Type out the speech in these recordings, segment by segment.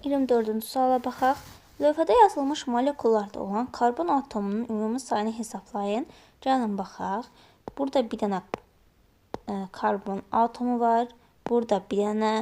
24-cü suala baxaq. Lövhədə yazılmış molekullarda olan karbon atomunun ümumi sayını hesablayın. Gəlin baxaq. Burada bir dənə karbon atomu var. Burada bir dənə.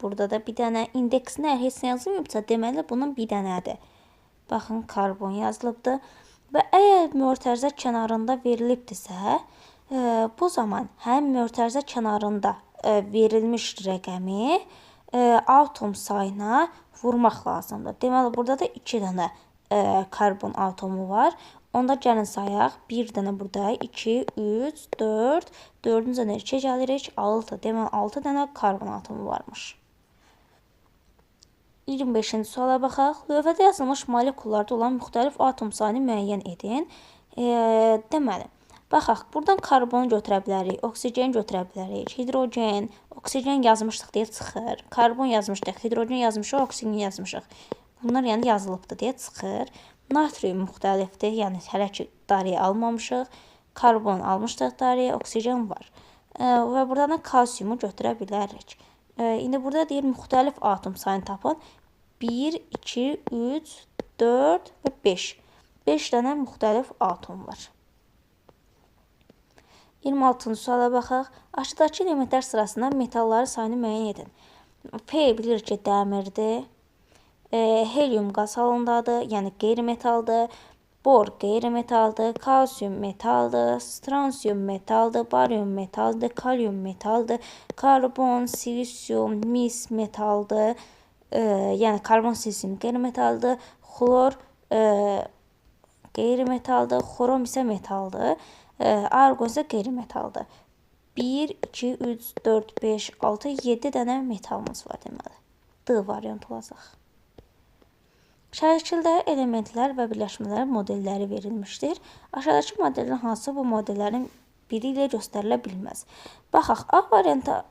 Burada da bir dənə. İndeksini əgər heç nə yazılmayıbsa, deməli bunun bir dənədir. Baxın, karbon yazılıbdır. Və əgər mötərizə kənarında verilibdirsə, bu zaman həm mötərizə kənarında verilmiş rəqəmi atom sayına vurmaq lazımdır. Deməli, burada da 2 dənə karbon atomu var. Onda gəlin sayaq. 1 dənə burada, 2, 3, 4. 4-cü neçə gəlirik? 6. Deməli, 6 dənə karbon atomu varmış. 25-ci suala baxaq. Lövhədə yazılmış molekullarda olan müxtəlif atom sayını müəyyən edin. Deməli, baxaq, buradan karbonu götürə bilərik, oksigen götürə bilərik, hidrogen, oksigen yazmışdıq deyə çıxır. Karbon yazmışdıq, hidrogen yazmışıq, oksigen yazmışıq. Bunlar yəni yazılıbdır deyə çıxır. Natrium müxtəlifdir, yəni hələ ki darıya almamışıq. Karbon almışdıq darıya, oksigen var. Və buradan kalsiumu götürə bilərik. İndi burada deyir müxtəlif atom sayını tapın. 1, 2, 3, 4 və 5. 5 dənə müxtəlif atom var. 26-cı suala baxaq. Aşağıdakı elementlər sırasında metalları sayını müəyyən edin. P bilir ki, dəmirdir. Helium qaz halındadır, yəni qeyri-metaldır. Bor qeyri-metaldır, kalsium metaldır, strontium metaldır, barium metaldır, kalium metaldır, karbon, silisium, mis metaldır. Yəni karbon, silisium qeyri-metaldır, xlor qeyri-metaldır, xorom isə metaldır, argon isə qeyri-metaldır. 1, 2, 3, 4, 5, 6, 7 dənə metalımız var deməli. D variantı olacaq. Şəkildə elementlər və birləşmələrin modelləri verilmişdir. Aşağıdakı modelin hansı bu modellərin biri ilə göstərilə bilməz. Baxaq, A variantı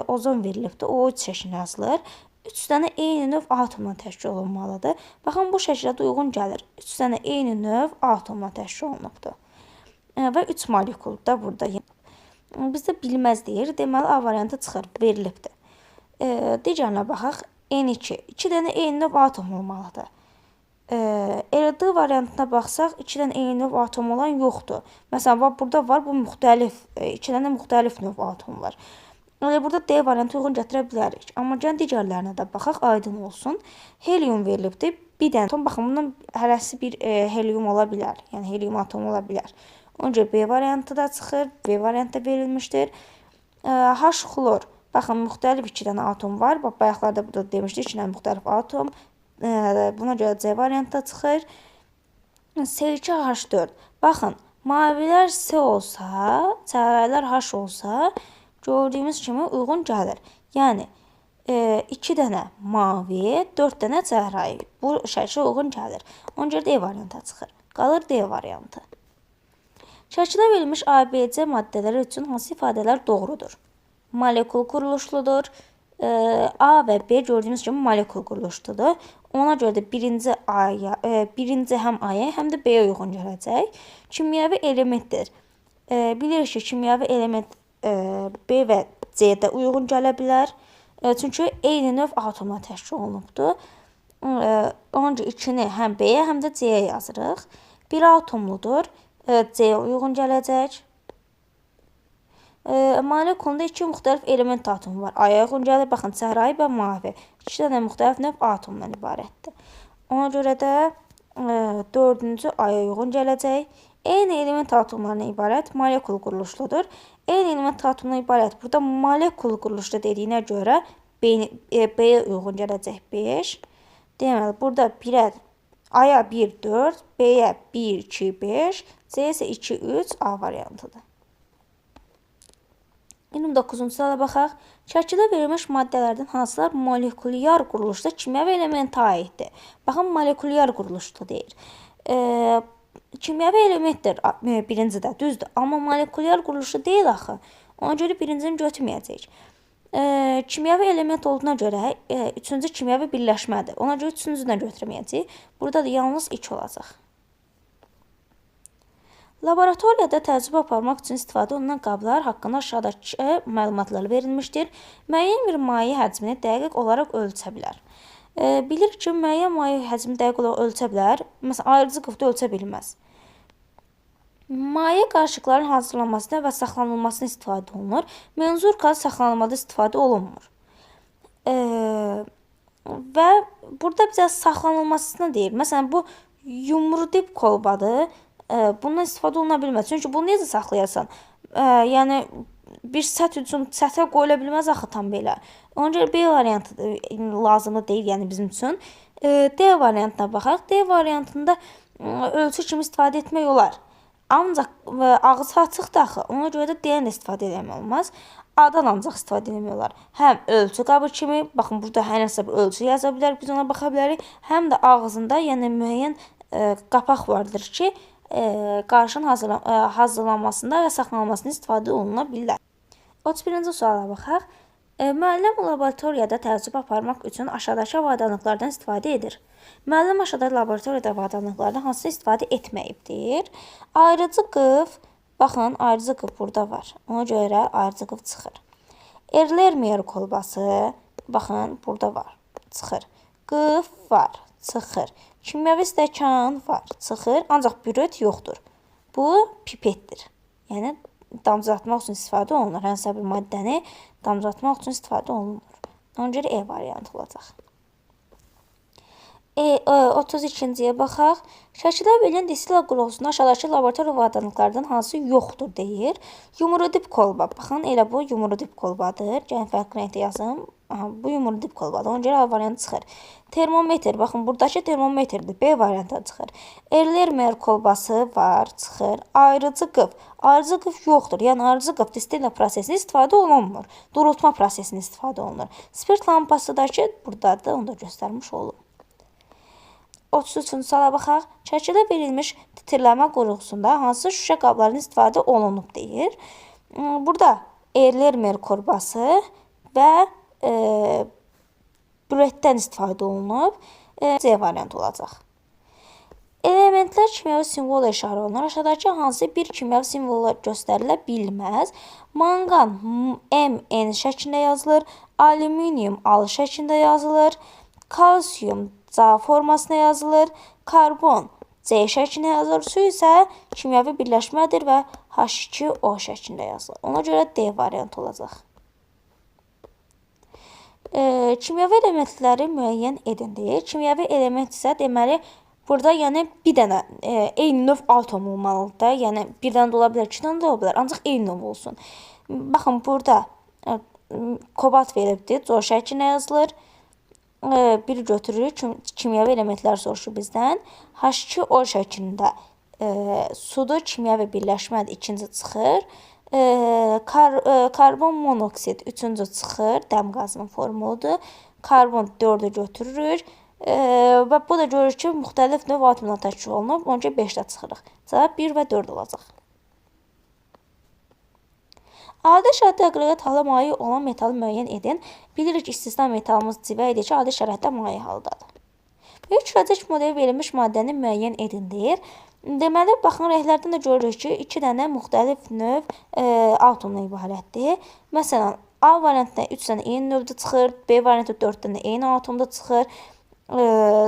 ozon verilibdir. O3 şəkli yazılır. 3 dənə eyni növ atomla təşkil olunmalıdır. Baxın, bu şəkildə uyğun gəlir. 3 dənə eyni növ atomla təşkil olunubdur. Və 3 molekul da burada. Bizdə bilməz deyir. Deməli, A variantı çıxır, verilibdir. Digərinə baxaq. N2. 2 dənə eyni növ atom olmalıdır. D variantına baxsaq, 2 dənə eyni növ atom olan yoxdur. Məsələn, burada var, bu müxtəlif, 2 dənə müxtəlif növ atom var. Burada D variantı uyğun gətirə bilərik. Amma gəlin digərlərinə də baxaq, aydın olsun. Helium verilibdir. Bir dənə atom, baxın, bunun hərəsi bir helium ola bilər. Yəni, helium atomu ola bilər. Onca B variantı da çıxır, B variantı verilmişdir. H xlor. Baxın, müxtəlif 2 dənə atom var. Bax, bayaqlarda burada demişdik, 2 dənə müxtəlif atom. Buna görə C variantı da çıxır. C2H4. Baxın, mavilər C olsa, çəhraylar H olsa, gördüyümüz kimi uyğun gəlir. Yəni, 2 dənə mavi, 4 dənə çəhrayı. Bu şəkil uyğun gəlir. Ona görə D variantı çıxır. Qalır D variantı. Şəkildə verilmiş ABC maddələri üçün hansı ifadələr doğrudur? Molekul quruluşludur. A və B gördüyümüz kimi molekul quruluşludur. Ona görə də birinci həm A-ya, həm də B-yə uyğun gələcək. Kimyəvi elementdir. Bilirik ki, kimyəvi element B və C-də uyğun gələ bilər. Çünki eyni növ atomla təşkil olunubdur. Onca 2-ni həm B-yə, həm də C-yə yazırıq. Bir atomludur. C-yə uyğun gələcək. Molekulunda 2 müxtəlif element atomu var. A-ya uyğun gəlir. Baxın, çəhrayı və mavi. 2 dənə müxtəlif növ atomdan ibarətdir. Ona görə də 4-cü A-ya uyğun gələcək. Eyni element atomlarına ibarət molekul quruluşludur. Eyni element atomlarına ibarət. Burada molekul quruluşlu dediyinə görə B-yə uyğun gələcək 5. Deməli, burada A-ya 1, 4, B-yə 1, 2, 5, C isə 2, 3, A variantıdır. 29-cu suala baxaq. Şəkildə verilmiş maddələrdən hansılar molekulyar quruluşda kimyəvi elementə aiddir? Baxın, molekulyar quruluşda deyir. Kimyəvi elementdir birincidə, düzdür. Amma molekulyar quruluşu deyil axı. Ona görə birincini götürməyəcəyik. Kimyəvi element olduğuna görə 3-cü kimyəvi birləşmədir. Ona görə 3-cünü də götürməyəcəyik. Burada da yalnız 2 olacaq. Laboratoriyada təcrübə aparmaq üçün istifadə olunan qablar haqqında aşağıdakı məlumatlar verilmişdir. Müəyyən bir maye həcmini dəqiq olaraq ölçə bilər. Bilir ki, müəyyən maye həcmini dəqiq olaraq ölçə bilər. Məsələn, ayırıcı qıfda ölçə bilməz. Maye qarışıqların hazırlanmasına və saxlanılmasına istifadə olunur. Menzurka saxlanılmada istifadə olunmur. Və burada bizə saxlanılmasını deyir. Məsələn, bu yumru dip kolbadır. Bundan istifadə oluna bilməz. Çünki bunu necə saxlayasan? Yəni, bir səth üçün səthə qoyula bilməz axı tam belə. Ona görə B variantı lazımlı deyil, yəni bizim üçün. D variantına baxaq. D variantında ölçü kimi istifadə etmək olar. Ancaq ağzı açıqdır axı. Ona görə də D-dən istifadə etmək olmaz. A-dan ancaq istifadə etmək olar. Həm ölçü qabı kimi, baxın burada hər hansı bir ölçü yaza bilər, biz ona baxa bilərik. Həm də ağzında, yəni müəyyən qapaq vardır ki, qarışığın hazırlanmasında və saxlanılmasında istifadə oluna bilər. 31-ci suala baxaq. Müəllim laboratoriyada təcrübə aparmaq üçün aşağıdakı avadanlıqlardan istifadə edir. Müəllim aşağıda laboratoriyada avadanlıqlardan hansını istifadə etməyibdir? Ayrıcı qıf, baxın, ayrıcı qıf burada var. Ona görə ayrıcı qıf çıxır. Erlenmeyer kolbası, baxın, burada var, çıxır. Qıf var, çıxır. Kimyəvi stəkan var, çıxır, ancaq büröt yoxdur. Bu pipetdir. Yəni, damcılatmaq üçün istifadə olunur. Hansısa bir maddəni damcılatmaq üçün istifadə olunur. Ona görə E variantı olacaq. 32-ciyə baxaq. Şəkilə verilən distil qurğusunda aşağıdakı laboratoriya avadanlıqlardan hansı yoxdur deyir. Yumru-dip kolba. Baxın, elə bu yumru-dip kolbadır. Gəlin fərqli renkdə yazım. Bu yumru-dip kolbadır. Ona görə A variantı çıxır. Termometr. Baxın, buradakı termometrdir. B variantı çıxır. Erlenmeyer kolbası var, çıxır. Ayrıcı qıf. Ayrıcı qıf yoxdur. Yəni, ayrıcı qıf distil prosesində istifadə olunmur. Durultma prosesində istifadə olunur. Spirt lampasıdakı buradadır. Onu da göstərmiş olub. 33-cü suala baxaq. Şəkilə verilmiş titrləmə qurğusunda hansı şüşə qablarının istifadə olunub deyir. Burada Erlenmeyer kolbası və bürötdən istifadə olunub. C variantı olacaq. Elementlər kimyəvi simvolla işarə olunur. Aşağıdakı hansı bir kimyəvi simvolla göstərilə bilməz? Manqan MN şəklində yazılır. Alüminium Al şəklində yazılır. Kalsium Ca formasına yazılır. Karbon C şəklində yazılır. Su isə kimyəvi birləşmədir və H2O şəklində yazılır. Ona görə D variantı olacaq. Kimyəvi elementləri müəyyən edin deyir. Kimyəvi element isə deməli burada yəni bir dənə eyni növ atom olmalıdır da. Yəni bir dənə də ola bilər, iki dənə də ola bilər. Ancaq eyni növ olsun. Baxın burada kobalt verilibdir. Co şəklində yazılır. Bir götürürük. Kimyəvi elementlər soruşur bizdən. H2O şəklində sudur. Kimyəvi birləşmədir. İkinci çıxır. Karbon monoksid üçüncü çıxır. Dəm qazının formuludur. Karbon 4-ü götürürük. Və bu da görür ki, müxtəlif növ atomdan təşkil olunub. Ona görə 5-də çıxırıq. Cavab 1 və 4 olacaq. Adi şəraitdə aqreqat hala maye olan metalı müəyyən edin. Bilirik ki, istisna metalımız civə edir ki, adi şəraitdə maye haldadır. Böyük kütləcək modeli verilmiş maddəni müəyyən edin deyir. Deməli, baxın, rənglərdən də görürük ki, 2 dənə müxtəlif növ atomdan ibarətdir. Məsələn, A variantında 3 dənə eyni növdə çıxır, B variantında 4 dənə eyni atomda çıxır.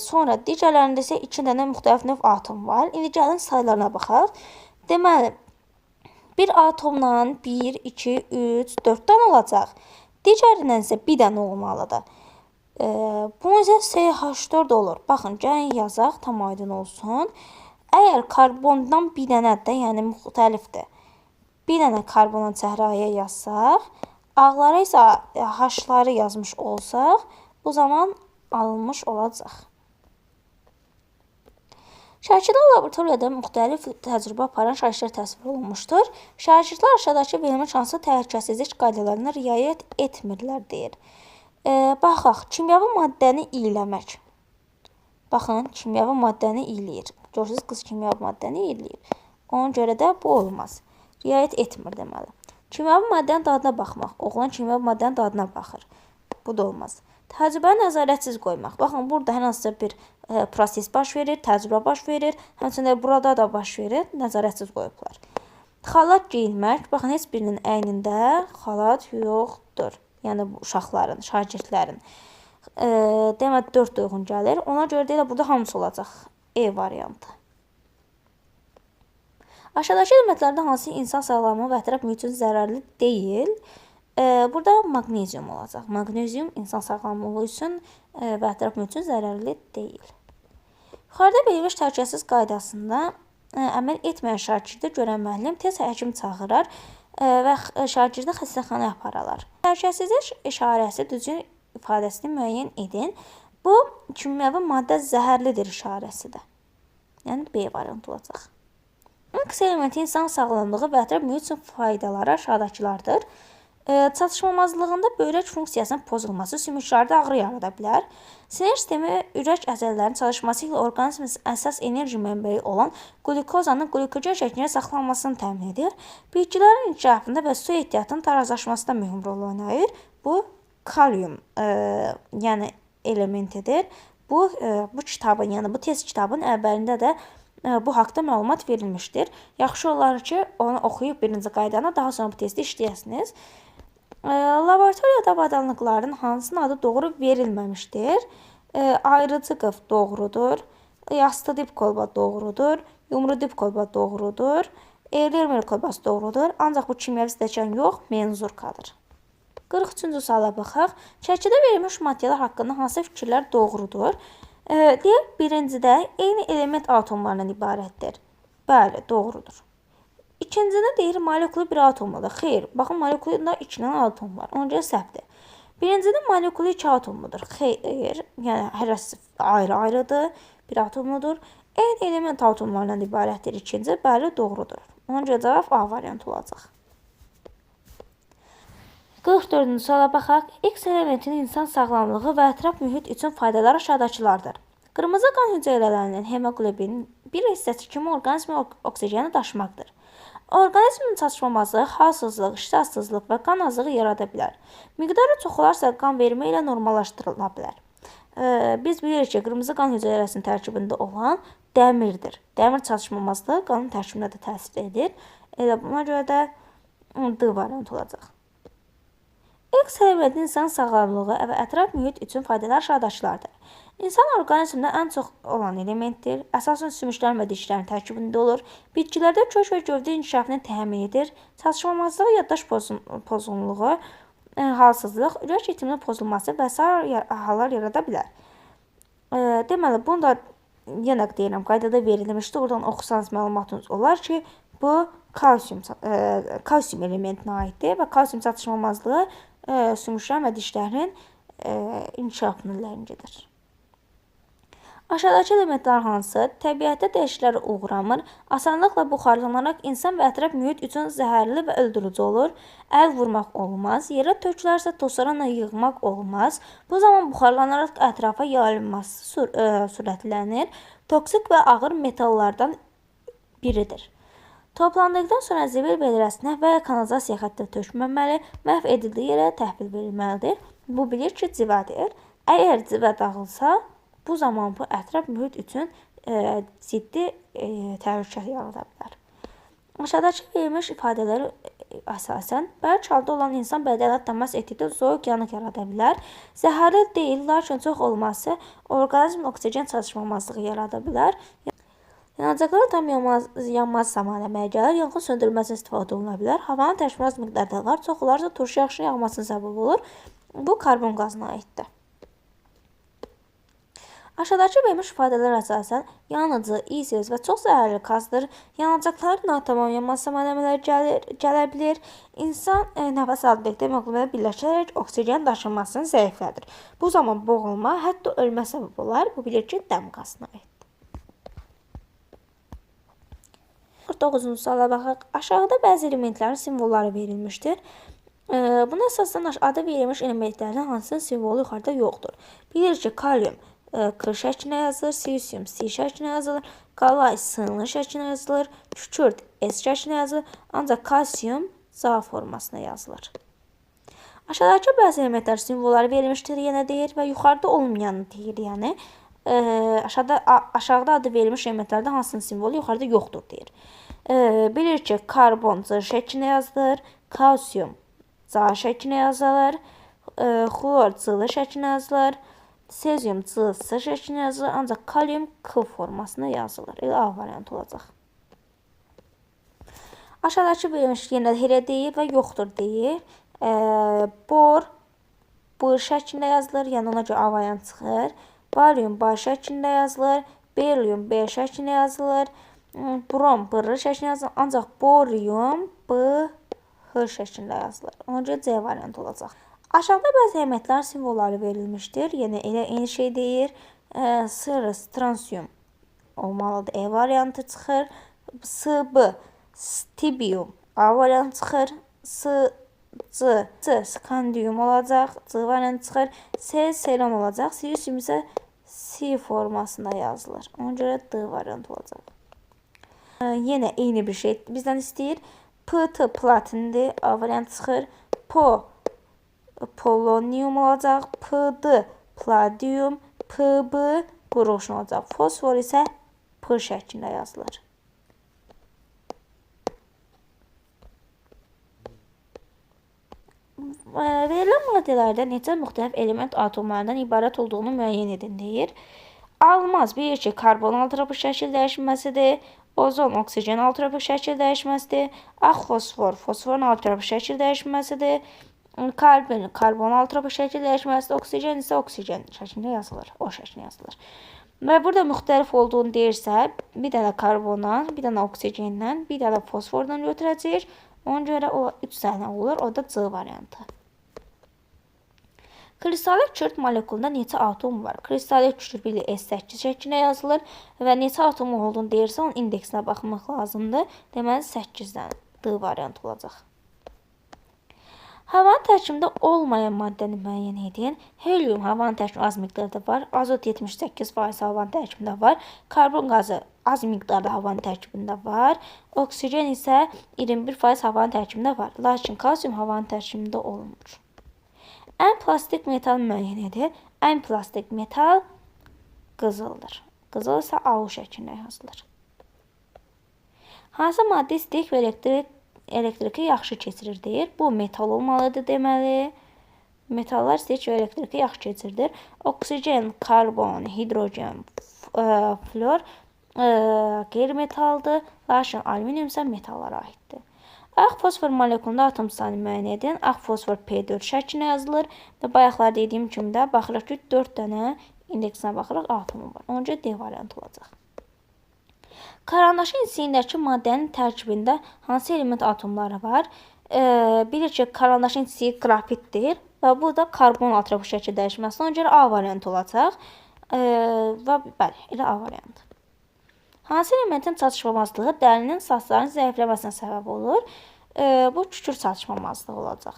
Sonra digərlərində isə 2 dənə müxtəlif növ atom var. İndi gəlin saylarına baxaq. Deməli, bir atomdan 1, 2, 3, 4 dənə olacaq. Digərindən isə bir dənə olmalıdır. Bunun isə CH4 olur. Baxın, gəlin yazaq, tam aydın olsun. Əgər karbondan bir dənədir, yəni müxtəlifdir. Bir dənə karbondan çəhrayı yazsaq, ağlara isə H-ları yazmış olsaq, bu zaman alınmış olacaq. Şagirdlər laboratoriyada müxtəlif təcrübə aparan şagirdlər təsvir olunmuşdur. Şagirdlər aşağıdakı verilmiş hansı təhlükəsizlik qaydalarına riayət etmirlər deyir. Baxaq, kimyəvi maddəni iyləmək. Baxın, kimyəvi maddəni iyiləyir. Görürsünüz, qız kimyəvi maddəni iyiləyir. Ona görə də bu olmaz. Riayət etmir deməli. Kimyəvi maddənin dadına baxmaq. Oğlan kimyəvi maddənin dadına baxır. Bu da olmaz. Təcrübəni nəzarətsiz qoymaq. Baxın, burada hər hansısa bir proses baş verir, təcrübə baş verir. Həmçinin burada da baş verir, nəzarətsiz qoyublar. Xalat geyinmək. Baxın, heç birinin əynində xalat yoxdur. Yəni, uşaqların, şagirdlərin. Demək, 4 uyğun gəlir. Ona görə də burada hamısı olacaq. E variantı. Aşağıdakı elementlərdən hansı insan sağlamlığı və ətraf mühit üçün zərərli deyil? Burada magnezium olacaq. Magnezium insan sağlamlığı üçün və ətraf mühit üçün zərərli deyil. Yuxarıda verilmiş təhlükəsizlik qaydasında əməl etməyən şagirdi görən müəllim tez həkim çağırar və şagirdi xəstəxanaya apararlar. Təhlükəsizlik işarəsi düzgün ifadəsini müəyyən edin. Bu, kimyəvi maddə zəhərlidir işarəsidir. Yəni, B variantı olacaq. X elementi insan sağlamlığı və ətraf mühit üçün faydaları aşağıdakılardır. Çatışmamazlığında böyrək funksiyasının pozulması sümüklərdə ağrı yarada bilər. Sinir sistemi ürək əzələlərinin çalışması ilə orqanizmin əsas enerji mənbəyi olan qlukozanın qlikogen şəklində saxlanmasını təmin edir. Bitkilərin inkişafında və su ehtiyatının tarazlaşmasında mühüm rol oynayır. Bu, kalium yəni elementidir. Bu kitabın, yəni bu test kitabın əvvəlində də bu haqda məlumat verilmişdir. Yaxşı olar ki, onu oxuyub birinci qaydanı, daha sonra bu testi işləyəsiniz. Laboratoriyada avadanlıqların hansının adı doğru verilməmişdir. Ayrıcı qıf doğrudur. Yastı dip kolba doğrudur. Yumru dip kolba doğrudur. Lermer kolbası doğrudur. Ancaq bu kimyəvi stəkan yox, menzurkadır. 43-cü suala baxaq. Şəkidə verilmiş maddələr haqqında hansı fikirlər doğrudur? Deyək, birincidə eyni element atomlarından ibarətdir. Bəli, doğrudur. İkincidə deyir, molekulu bir atomludur. Xeyr, baxın, molekulunda 2 atom var. Ona görə səhvdir. Birincidə molekulu 2 atomludur. Xeyr, yəni hərəsi ayrı-ayrıdır, bir atomludur. Eyni element atomlarından ibarətdir. İkinci, bəli, doğrudur. Ona görə cavab A variantı olacaq. 44-cü suala baxaq. X elementinin insan sağlamlığı və ətraf mühit üçün faydaları aşağıdakılardır. Qırmızı qan hüceyrələrinin hemoqlobinin bir hissəsi kimi orqanizmin oksigeni daşımaqdır. Orqanizmin çatışmamazlığı, halsızlıq, iştahsızlıq və qan azlığı yarada bilər. Miqdarı çox olarsa qan vermə ilə normallaşdırıla bilər. Biz bilirik ki, qırmızı qan hüceyrəsinin tərkibində olan dəmirdir. Dəmir çatışmamazlığı qanın tərkibinə də təsir edir. Elə buna görə də D variantı olacaq. X elementinin insan sağlamlığı və ətraf mühit üçün faydalar aşağıdakılardır. İnsan orqanizmində ən çox olan elementdir. Əsasən sümüklərin və dişlərin tərkibində olur. Bitkilərdə kök və gövdə inkişafını təmin edir. Çatışmamazlığı, yaddaş pozğunluğu, halsızlıq, ürək ritminin pozulması və sair hallar yarada bilər. Deməli, bunu da yenə deyirəm, qaydada verilmişdir. Oradan oxusanız məlumatınız olar ki, bu kalsium elementinə aiddir və kalsium çatışmamazlığı sümüklərin və dişlərin inkişafını ləngidir. Aşağıdakı elementlər hansı? Təbiətdə dəyişikliklərə uğramır, asanlıqla buxarlanaraq insan və ətraf mühit üçün zəhərli və öldürücü olur, əl vurmaq olmaz, yerə tökülərsə tozlarla yığmaq olmaz, bu zaman buxarlanaraq ətrafa yayılması sürətlənir, toksik və ağır metallardan biridir. Toplandıqdan sonra zibil vedrəsinə və kanalizasiya xəttə tökməməli, məhv edildiyi yerə təhvil verilməlidir. Bu bilir ki, civədir. Əgər civə dağılsa, bu zaman bu ətraf mühit üçün ciddi təhlükə yarada bilər. Aşağıdakı verilmiş ifadələri əsasən, bərk halda olan insan bədənə təmas etdikdə soyuq yanıq yarada bilər. Zəhərli deyil, lakin çox olması orqanizmin oksigen çatışmamazlığı yarada bilər. Yanacaqların tam yanmaz zamanı əmələ gəlir, yanğın söndürülməsi istifadə oluna bilər. Havanın təşkilat miqdarda var, çox olarsa turşu yağışının yağmasına səbəb olur. Bu karbon qazına aiddir. Aşağıdakı verilmiş ifadələr əsasən yanıcı, isiz və çox zəhərli qazdır. Yanacaqların natamam yanmaz zamanı əmələ gələ bilir. İnsan nəfəs aldıqda hemoqlobinə birləşərək oksigen daşınmasını zəiflədir. Bu zaman boğulma, hətta ölmə səbəb olar. Bu bilir ki, dəm qazına aiddir. 49-cu suala baxaq. Aşağıda bəzi elementlərin simvolları verilmişdir. Buna əsasən adı verilmiş elementlərdən hansının simvolu yuxarıda yoxdur. Bilir ki, kalium K şəklinə yazılır, silisium C şəklinə yazılır, qalay S-lı şəklinə yazılır, kükürt S şəklinə yazılır, ancaq kalsium Z formasına yazılır. Aşağıdakı bəzi elementlər simvolları verilmişdir, yenə deyir və yuxarıda olmayanı deyir, yəni aşağıda adı verilmiş elementlərdə hansının simvolu yuxarıda yoxdur deyir. Bilir ki, karbon C şəklinə yazılır, kalsium C şəklinə yazılır, xlor C şəklinə yazılır, sezium C şəklinə yazılır, ancaq kalium K formasına yazılır. Elə A variantı olacaq. Aşağıdakı verilmiş yenə elə deyir və yoxdur deyir. Bor B şəklində yazılır, yəni ona görə A variantı çıxır. Barium B şəklində yazılır, berium B şəklində yazılır, brom B şəklində yazılır, ancaq borium B H şəklində yazılır. Ona görə C variantı olacaq. Aşağıda bəzi elementlər simvolları verilmişdir. Yəni elə eyni şey deyir. Sırı strontium olmalıdır. E variantı çıxır. SB stibium A variantı çıxır. C skandium olacaq. C variantı çıxır. C seron olacaq. Silisium isə C formasında yazılır. Ona görə D variantı olacaq. Yenə eyni bir şey bizdən istəyir. PT platindir. A variantı çıxır. Polonium olacaq. PD palladium. PB qurğuşun olacaq. Fosfor isə P şəklində yazılır. Verilən maddələrdə neçə müxtəlif element atomlarından ibarət olduğunu müəyyən edin deyir. Almaz bilir ki, karbon altropi şəkil dəyişməsidir. Ozon, oksigen altropi şəkil dəyişməsidir. Ağ fosfor, fosforun altropi şəkil dəyişməsidir. Karbon altropi şəkil dəyişməsidir. Oksigen isə oksigen şəklində yazılır. O şəklində yazılır. Və burada müxtəlif olduğunu deyirsə, bir dənə karbondan, bir dənə oksigendən, bir dənə fosfordan götürəcəyik. Ona görə o 3 dənə olur. O da C variantı. Kristalik kürt molekulunda neçə atom var? Kristalik kürt biri S8 şəklinə yazılır və neçə atom olduğunu deyirsə, onun indeksinə baxmaq lazımdır. Deməli 8 dənə D variantı olacaq. Havanın tərkibində olmayan maddəni müəyyən edin. Helium havanın tərkibində az miqdarda var. Azot 78% havanın tərkibində var. Karbon qazı az miqdarda havanın tərkibində var. Oksigen isə 21% havanın tərkibində var. Lakin kalsium havanın tərkibində olmur. Ən plastik metal müəyyən edir. Ən plastik metal qızıldır. Qızıl isə AU şəklində yazılır. Hansı maddə istilik və elektriki yaxşı keçirir deyir. Bu metal olmalıdır deməli. Metallar istilik və elektriki yaxşı keçirir. Oksigen, karbon, hidrogen, flor qeyri-metaldır. Lakin alüminium isə metallara aiddir. Ağ fosfor molekulunda atom sayını müəyyən edin. Ağ fosfor P4 şəklinə yazılır və bayaqlar dediyim kimi də baxırıq ki, 4 dənə indeksinə baxırıq atomu var. Ona görə D variantı olacaq. Karandaşın insiyindəki maddənin tərkibində hansı element atomları var? Bilir ki, karandaşın insiyi qrafitdir və bu da karbon atropi şəkil dəyişməsi. Ona görə A variantı olacaq. Və bəli, elə A variantı. Hansı elementin çatışmamazlığı dərinin saçların zəifləməsinə səbəb olur? Bu kükürt çatışmamazlığı olacaq.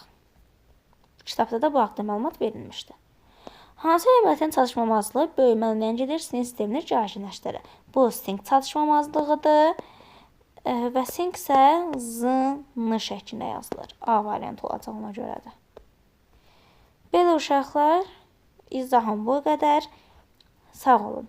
Kitabda da bu haqda məlumat verilmişdir. Hansı elementin çatışmamazlığı böyümənin ləngidir, sinir sistemini gərginləşdirir? Bu sink çatışmamazlığıdır və sink isə Z-N şəklində yazılır. A variantı olacaq ona görə də. Belə uşaqlar, izahım bu qədər. Sağ olun.